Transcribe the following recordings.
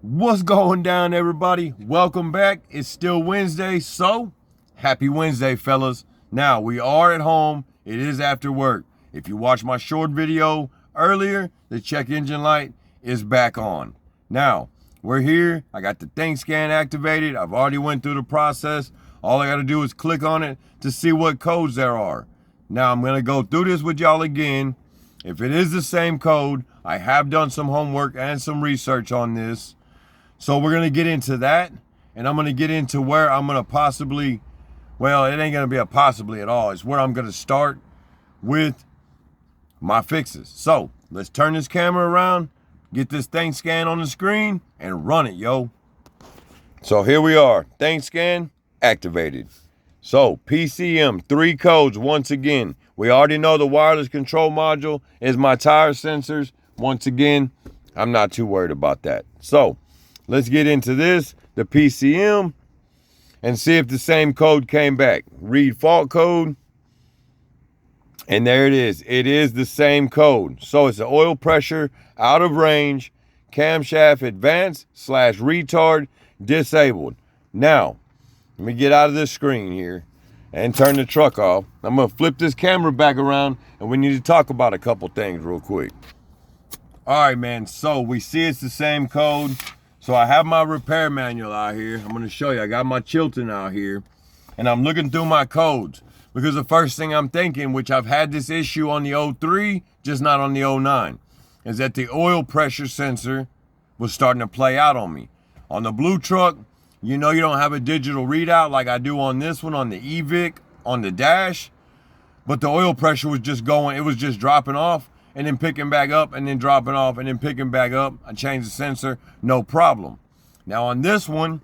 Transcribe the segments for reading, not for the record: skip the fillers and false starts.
What's going down, everybody? Welcome back. It's still Wednesday, so happy Wednesday, fellas. Now, we are at home. It is after work. If you watched my short video earlier, the check engine light is back on. Now, we're here. I got the tank scan activated. I've already went through the process. All I got to do is click on it to see what codes there are. Now, I'm going to go through this with y'all again. If it is the same code, I have done some homework and some research on this. So we're going to get into that, and I'm going to get into where I'm going to possibly, well, it ain't going to be a possibly at all. It's where I'm going to start with my fixes. So let's turn this camera around, get this thing scan on the screen, and run it, yo. So here we are, thing scan activated. So PCM, 3 codes once again. We already know the wireless control module is my tire sensors. Once again, I'm not too worried about that. So let's get into this, the PCM, and see if the same code came back. Read fault code, and there it is. It is the same code. So it's the oil pressure out of range, camshaft advanced / retard disabled. Now, let me get out of this screen here and turn the truck off. I'm going to flip this camera back around, and we need to talk about a couple things real quick. All right, man, so we see it's the same code. So I have my repair manual out here. I'm going to show you. I got my Chilton out here, and I'm looking through my codes because the first thing I'm thinking, which I've had this issue on the 03, just not on the 09, is that the oil pressure sensor was starting to play out on me. On the blue truck, you know you don't have a digital readout like I do on this one, on the EVIC, on the dash, but the oil pressure was just going, it was just dropping off, and then picking back up, and then dropping off, and then picking back up. I changed the sensor, no problem. Now on this one,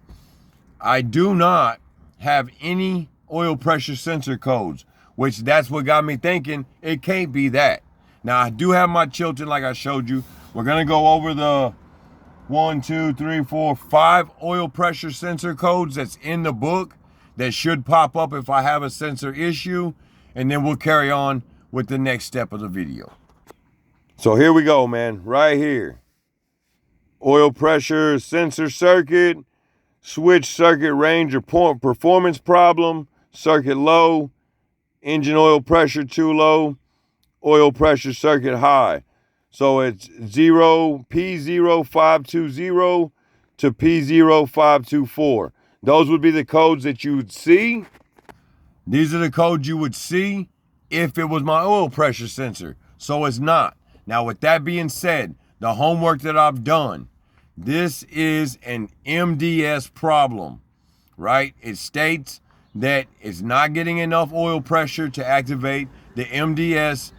I do not have any oil pressure sensor codes, which that's what got me thinking it can't be that. Now I do have my Chilton like I showed you. We're gonna go over the 1, 2, 3, 4, 5 oil pressure sensor codes that's in the book that should pop up if I have a sensor issue, and then we'll carry on with the next step of the video. So here we go, man, right here. Oil pressure sensor circuit, switch circuit range or performance problem, circuit low, engine oil pressure too low, oil pressure circuit high. So it's P0520 to P0524. Those would be the codes that you would see. These are the codes you would see if it was my oil pressure sensor. So it's not. Now, with that being said, the homework that I've done, this is an MDS problem, right? It states that it's not getting enough oil pressure to activate the MDS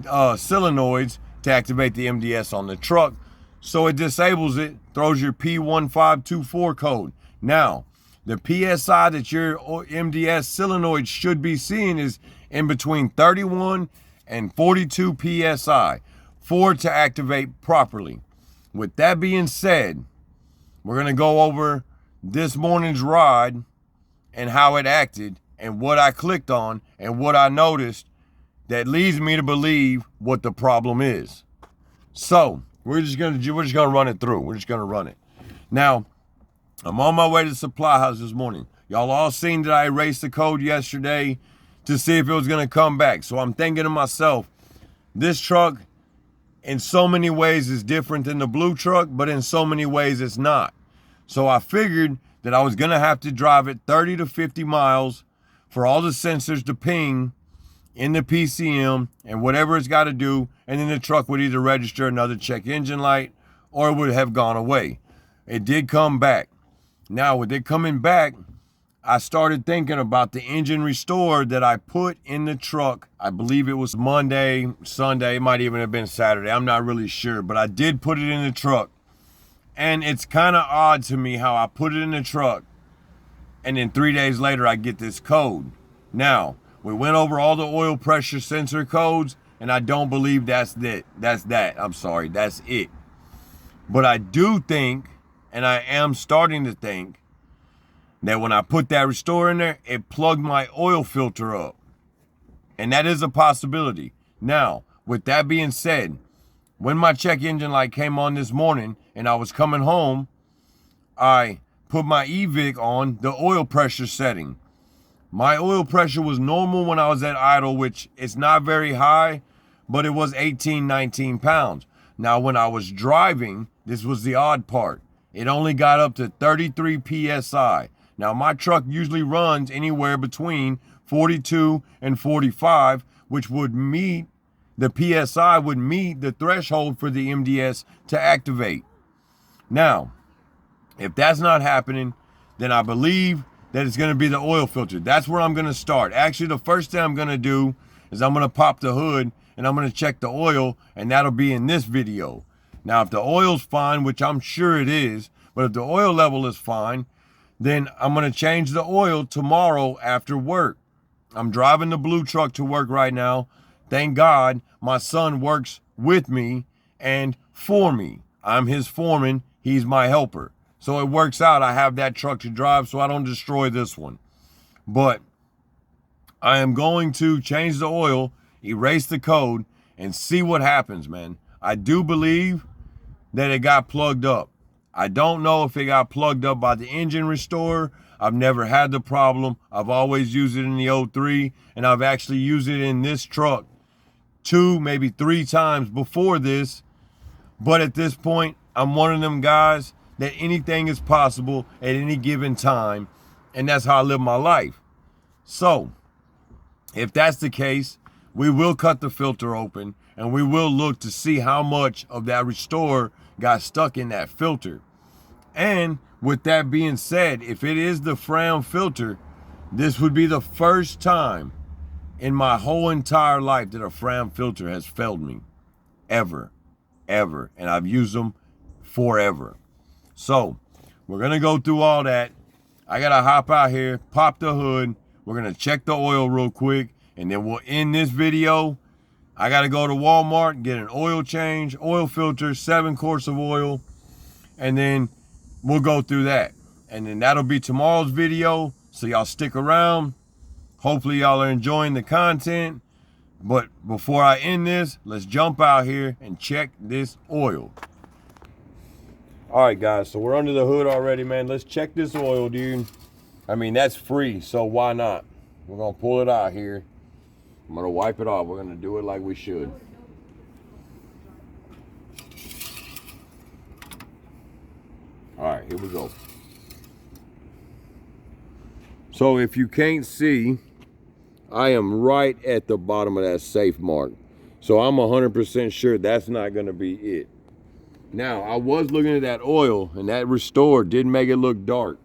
solenoids to activate the MDS on the truck. So it disables it, throws your P1524 code. Now, the PSI that your MDS solenoid should be seeing is in between 31 and 42 PSI. For it to activate properly. With that being said, we're going to go over this morning's ride and how it acted and what I clicked on and what I noticed that leads me to believe what the problem is. So we're just going to run it through. We're just going to run it. Now, I'm on my way to the supply house this morning. Y'all all seen that I erased the code yesterday to see if it was going to come back. So I'm thinking to myself, this truck in so many ways is different than the blue truck, but in so many ways it's not. So I figured that I was gonna have to drive it 30 to 50 miles for all the sensors to ping in the PCM and whatever it's gotta do, and then the truck would either register another check engine light or it would have gone away. It did come back. Now with it coming back, I started thinking about the engine restore that I put in the truck. I believe it was Monday, Sunday, it might even have been Saturday. I'm not really sure, but I did put it in the truck. And it's kind of odd to me how I put it in the truck and then 3 days later I get this code. Now, we went over all the oil pressure sensor codes, and I don't believe that's it. That's it. But I do think, and I am starting to think, that when I put that restore in there, it plugged my oil filter up. And that is a possibility. Now, with that being said, when my check engine light came on this morning and I was coming home, I put my EVIC on the oil pressure setting. My oil pressure was normal when I was at idle, which it's not very high, but it was 18, 19 pounds. Now, when I was driving, this was the odd part. It only got up to 33 PSI. Now, my truck usually runs anywhere between 42 and 45, which would meet, the PSI would meet the threshold for the MDS to activate. Now, if that's not happening, then I believe that it's going to be the oil filter. That's where I'm going to start. Actually, the first thing I'm going to do is I'm going to pop the hood and I'm going to check the oil, and that'll be in this video. Now, if the oil's fine, which I'm sure it is, but if the oil level is fine, then I'm going to change the oil tomorrow after work. I'm driving the blue truck to work right now. Thank God my son works with me and for me. I'm his foreman. He's my helper. So it works out. I have that truck to drive so I don't destroy this one. But I am going to change the oil, erase the code, and see what happens, man. I do believe that it got plugged up. I don't know if it got plugged up by the engine restorer. I've never had the problem. I've always used it in the 03, and I've actually used it in this truck 2, maybe 3 times before this. But at this point, I'm one of them guys that anything is possible at any given time, and that's how I live my life. So, if that's the case, we will cut the filter open, and we will look to see how much of that restore got stuck in that filter. And with that being said, if it is the Fram filter, this would be the first time in my whole entire life that a Fram filter has failed me. Ever. And I've used them forever. So, we're going to go through all that. I got to hop out here, pop the hood. We're going to check the oil real quick, and then we'll end this video. I got to go to Walmart and get an oil change, oil filter, 7 quarts of oil, and then we'll go through that. And then that'll be tomorrow's video, so y'all stick around. Hopefully y'all are enjoying the content. But before I end this, let's jump out here and check this oil. All right, guys, so we're under the hood already, man. Let's check this oil, dude. I mean, that's free, so why not? We're going to pull it out here. I'm going to wipe it off. We're going to do it like we should. All right, here we go. So if you can't see, I am right at the bottom of that safe mark. So I'm 100% sure that's not going to be it. Now, I was looking at that oil, and that restore did make it look dark.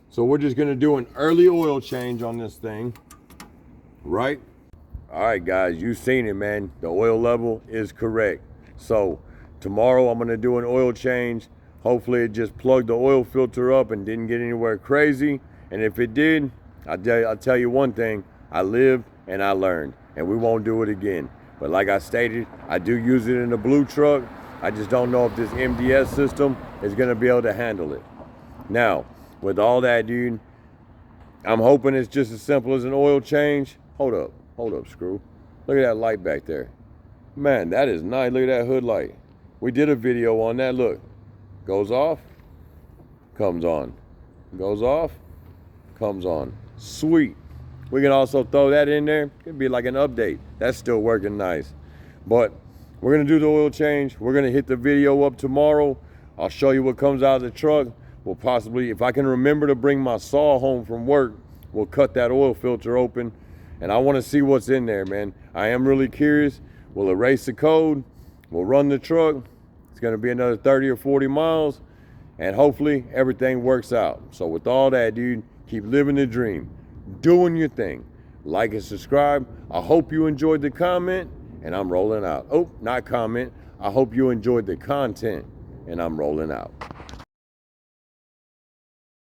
So we're just going to do an early oil change on this thing, right? All right, guys, you've seen it, man. The oil level is correct. So tomorrow I'm going to do an oil change. Hopefully it just plugged the oil filter up and didn't get anywhere crazy. And if it did, I'll tell you one thing. I lived and I learned, and we won't do it again. But like I stated, I do use it in the blue truck. I just don't know if this MDS system is going to be able to handle it. Now, with all that, dude, I'm hoping it's just as simple as an oil change. Hold up, screw. Look at that light back there. Man, that is nice. Look at that hood light. We did a video on that. Look, goes off, comes on. Goes off, comes on. Sweet. We can also throw that in there. It'd be like an update. That's still working nice. But we're going to do the oil change. We're going to hit the video up tomorrow. I'll show you what comes out of the truck. We'll possibly, if I can remember to bring my saw home from work, we'll cut that oil filter open. And I want to see what's in there, man. I am really curious. We'll erase the code. We'll run the truck. It's going to be another 30 or 40 miles. And hopefully everything works out. So with all that, dude, keep living the dream. Doing your thing. Like and subscribe. I hope you enjoyed the comment. And I'm rolling out. Oh, not comment. I hope you enjoyed the content. And I'm rolling out.